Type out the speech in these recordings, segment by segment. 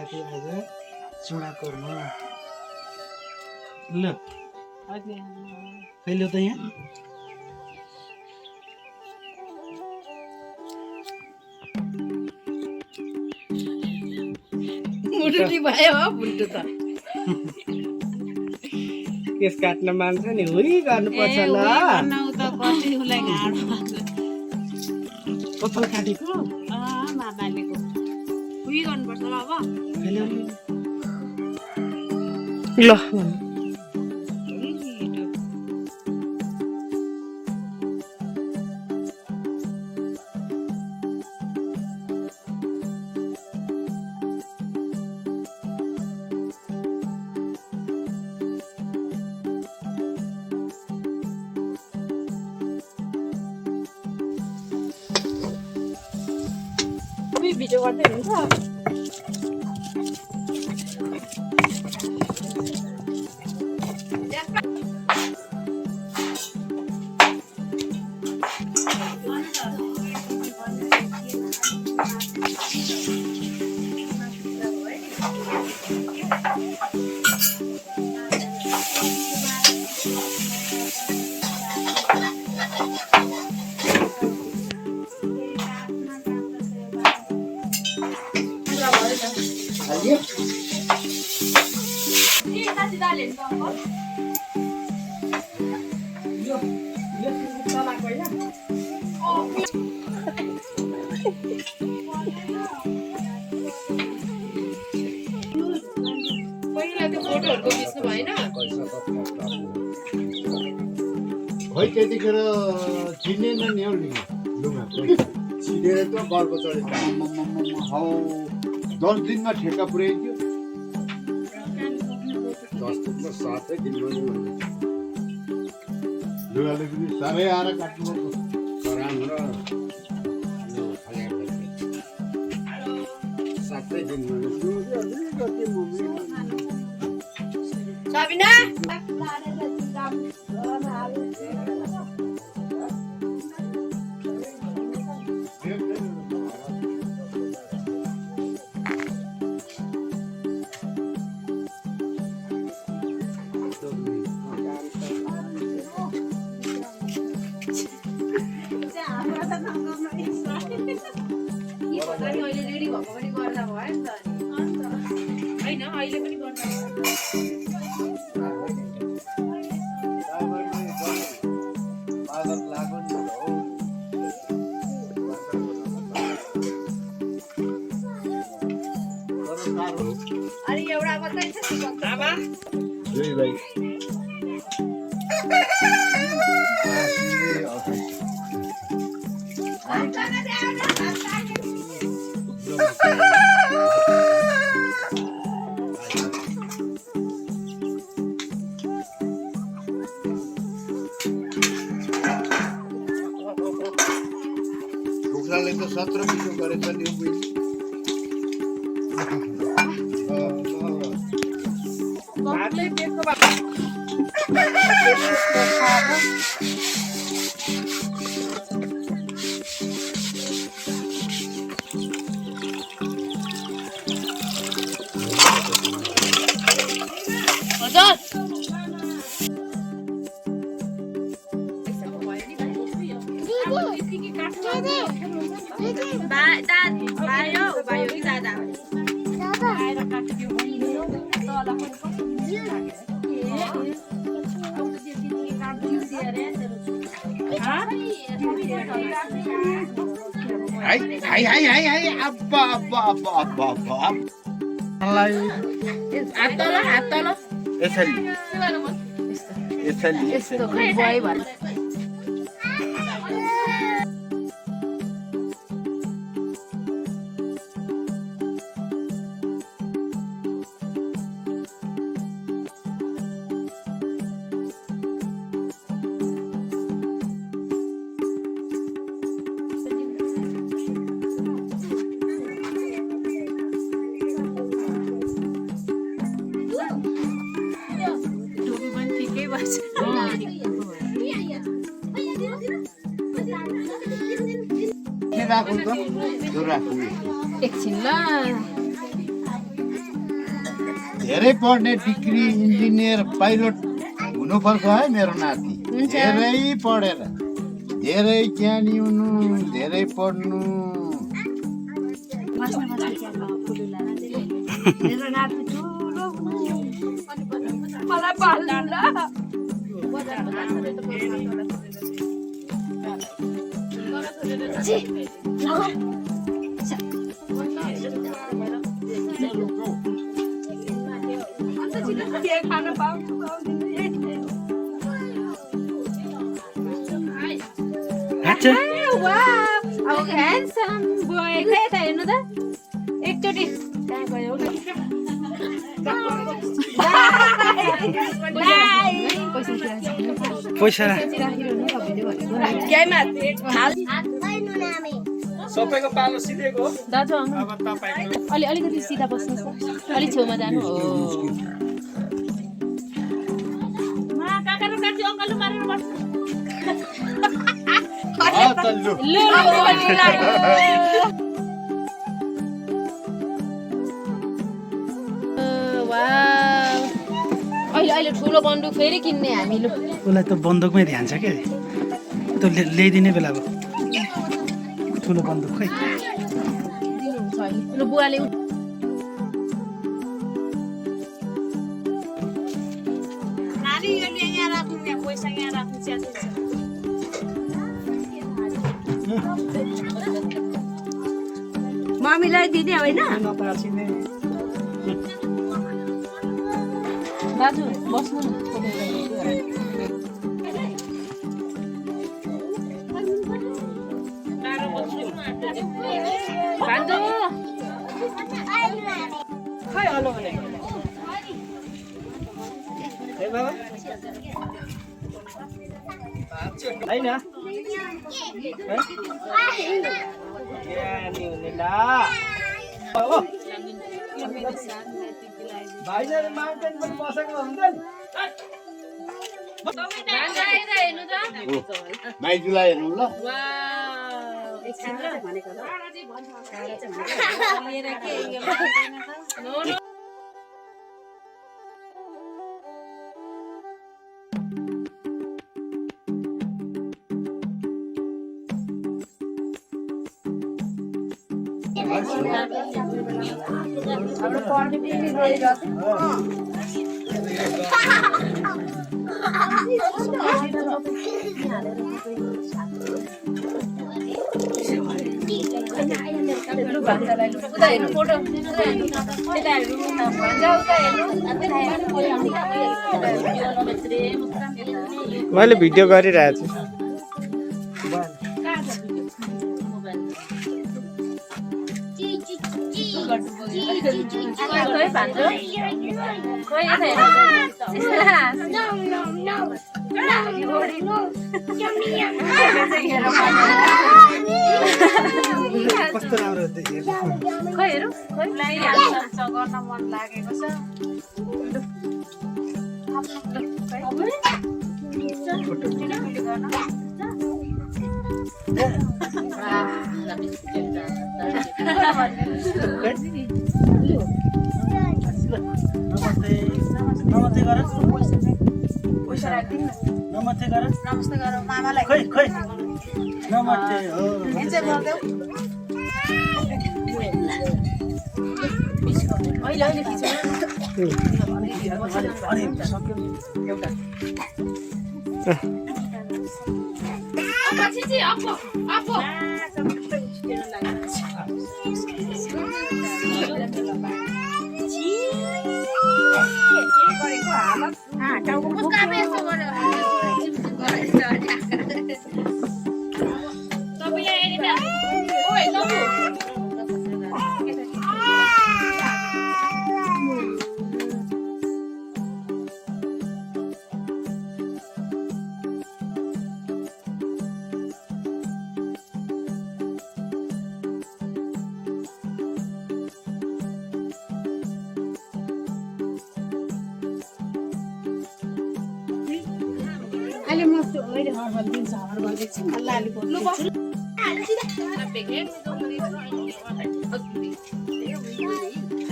साथी आज चुडाकोरमा ल कहिले त यहाँ मुटुटी भयो हो बुल्टु त केस काट्न मान्छ नि हुई गर्नुपर्छ ल त कति उलाई घाड कपाल काटेको मामालेको हुई गर्नुपर्छ ल अब ल भिडियो गर्दै हुन्छ खै त्यतिखेर चिनेन नि हौ लुगा चिनेर त बर्को चढेको हौ 10 दिनमा ठेक्का पुर्याइदियो 10 दिनमा 7 दिनमा लुगाले पनि साह्रै आएर काट्नु राम्रो 7 दिनमा Sabina रेडी भएको पनि गर्दा भयो नि त हैन अहिले पनि गर्दा अरे एउटा मात्रै छ नि बाबा दुई भाइ कुखुराले त 17 मिठो गरेछ नि भातले पेटको हाय अब्बा हात तल यसरी यस्तो भयो भने राखौँ त त्यो राखौँ एकछिन ल धेरै पढ्ने डिग्री इन्जिनियर पाइलट हुनुपर्छ है मेरो नाति धेरै पढेर धेरै ज्ञानी हुनु धेरै पढ्नु मेरो नाति ठुलो मलाई पाल्नु ल खाना पाउँछु अब ह्यान्डसम बोय खै त हेर्नु त एकचोटि कहाँ गयो पैसा सबैको पालो सिधेको दाजु अब तपाईको अलिकति सिधा बस्नुहोस् न अलि छेउमा जानु हो काकाले काटी अङ्कलले मारेर बस्नु अहिले ठुलो बन्दुक फेरि किन्ने हामीले उसलाई त बन्दुकमै ध्यान छ क्या त्यो ल्याइदिने बेला अब ठुलो बन्दुक खै दिनुहुन्छ अहिले बुवाले नानी यहाँ राख्नु यहाँ पैसा यहाँ राख्नु च्यात्छ मम्मीलाई दिने होइन दाजु बस्नु भान्जो खै हलो भने ए बाबा हैन भाइले माउन्टेन पनि बसेको हुन्छ नि माइजूलाई हेर्नु ल मैले भिडियो गरिरहेको छु कस्तो राम्रो खै हेरौँ गर्न मन लागेको छ नमस्ते गर पैसा राखिदिनु नमस्ते गर नमस्ते गर मामालाई खै खै नमस्ते हो अहिले अहिले खिच्नु अहिले म अहिले हर दिन्छ हर गर्दैछु अल्लाह अलिक लु बस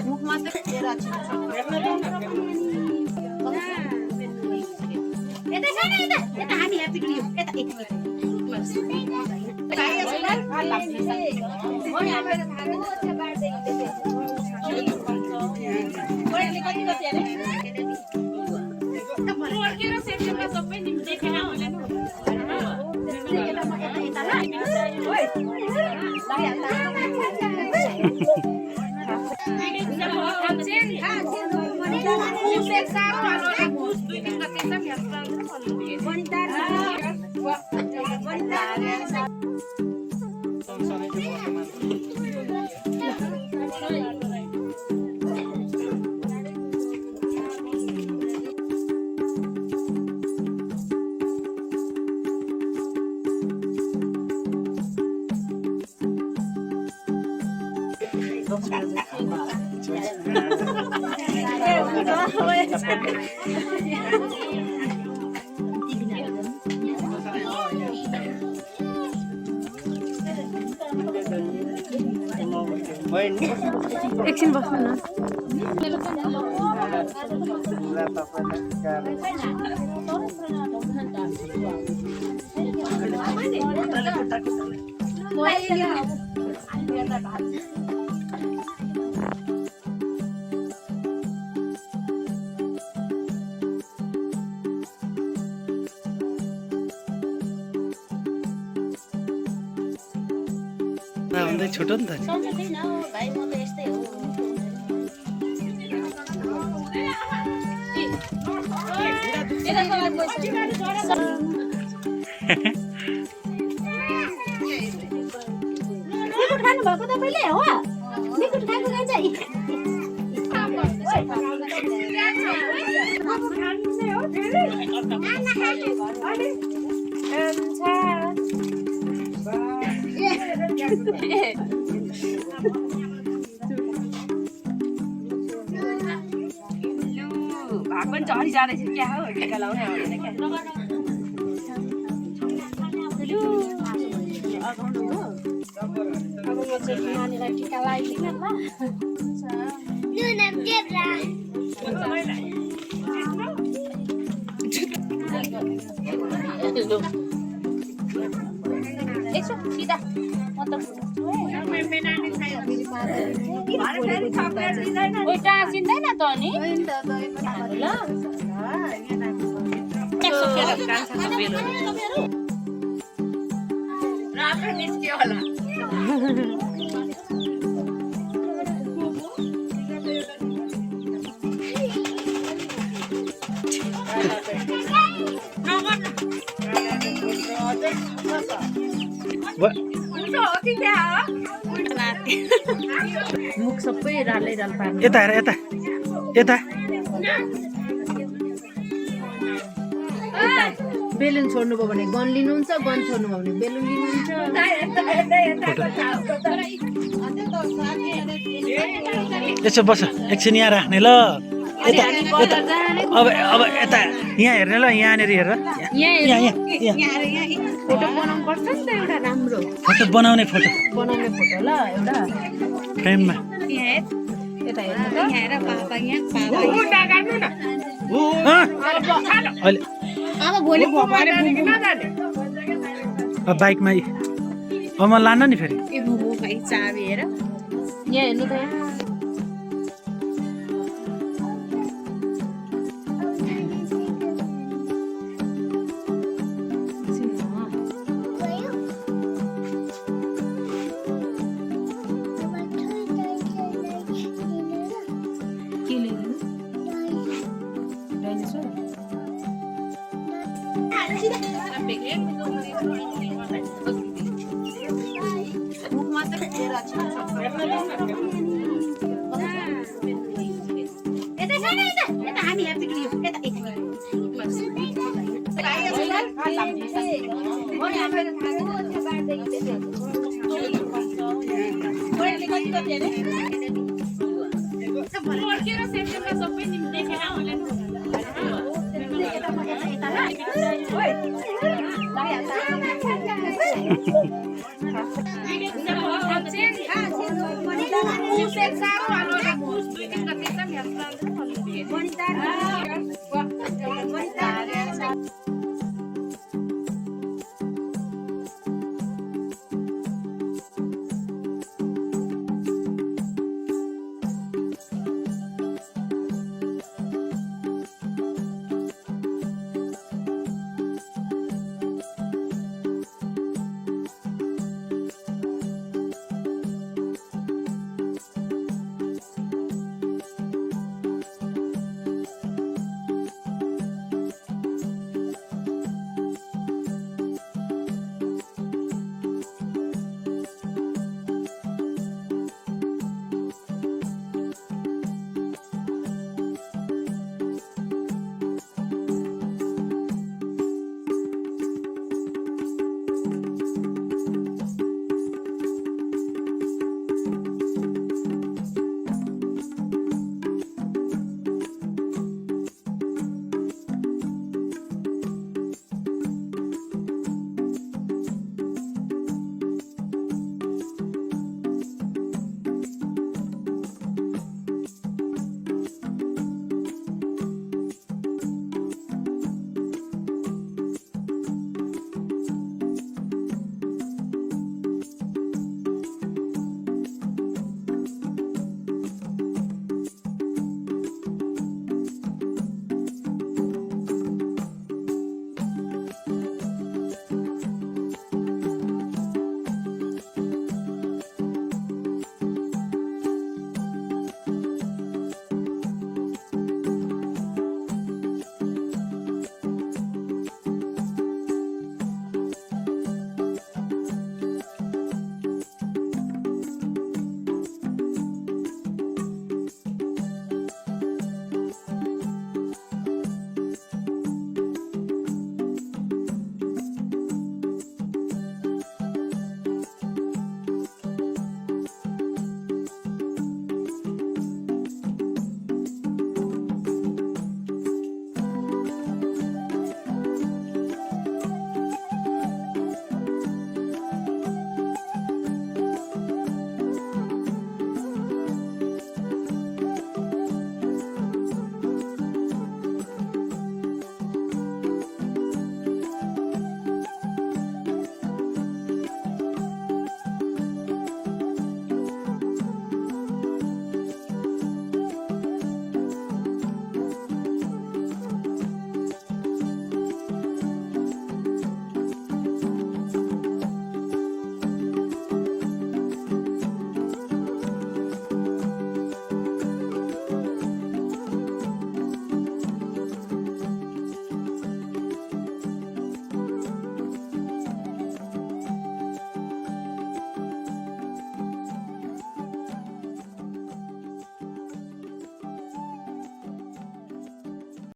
मुखमा एकछिन बस्नु न भन्दै छोटो नि त खानुभएको तपाईँले हो बिस्कुट खाएको जान्छ भाग पनि झरी जाँदैछ क्या हो टिका लाउने होइन क्या नानीलाई टिका लगाइदिनु यसो सिधा सिन्दैन त नि राम्रो निस्क्यो होला मुख सबै रालै राल पार्नु यता हेर यता यता बेलुन छोड्नुभयो भने गन लिनुहुन्छ गन छोड्नुभयो भने बेलुन लिनुहुन्छ यसो बस एकछिन यहाँ राख्ने ल यता यता अब यता यहाँ हेर्ने ल यहाँनिर हेर फोटो बनाउनु पर्छ नि त एउटा राम्रो फोटो बनाउने फोटो ल एउटा फ्रेममा यता हेर्नु त अहिले अब भोलि बाइकमा अब म लान्न नि फेरि ए मोमो भाइ चाबी हेर यहाँ हेर्नु त सबै